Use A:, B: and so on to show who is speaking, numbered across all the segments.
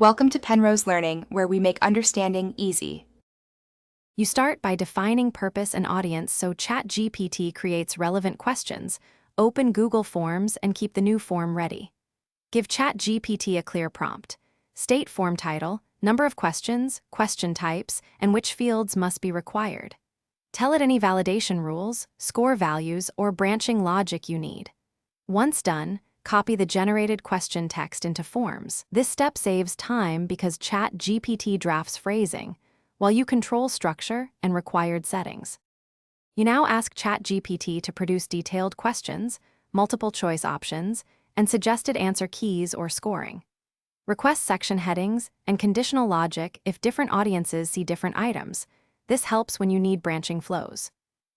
A: Welcome to Penrose Learning, where we make understanding easy.
B: You start by defining purpose and audience so Chatgpt creates relevant questions. Open Google Forms and keep the new form ready. Give Chatgpt a clear prompt. State form title, number of questions, question types, and which fields must be required. Tell it any validation rules, score values, or branching logic you need. Once done, copy the generated question text into forms. This step saves time because Chatgpt drafts phrasing, while you control structure and required settings. You now ask Chatgpt to produce detailed questions, multiple choice options, and suggested answer keys or scoring. Request section headings and conditional logic if different audiences see different items. This helps when you need branching flows.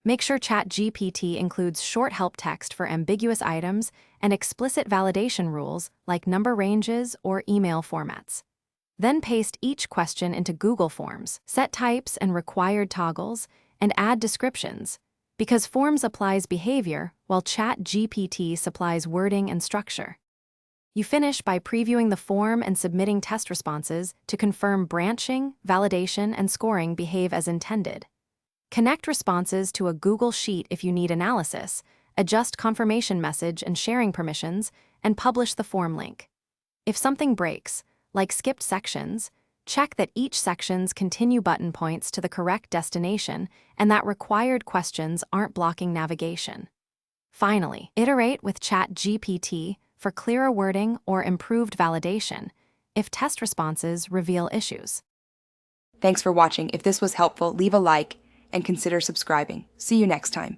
B: Make sure Chatgpt includes short help text for ambiguous items and explicit validation rules like number ranges or email formats. Then paste each question into Google Forms, set types and required toggles, and add descriptions, because Forms applies behavior while Chatgpt supplies wording and structure. You finish by previewing the form and submitting test responses to confirm branching, validation, and scoring behave as intended. Connect responses to a Google Sheet if you need analysis, adjust confirmation message and sharing permissions, and publish the form link. If something breaks, like skipped sections, check that each section's continue button points to the correct destination and that required questions aren't blocking navigation. Finally, iterate with Chatgpt for clearer wording or improved validation if test responses reveal issues.
A: Thanks for watching. If this was helpful, leave a like and consider subscribing. See you next time.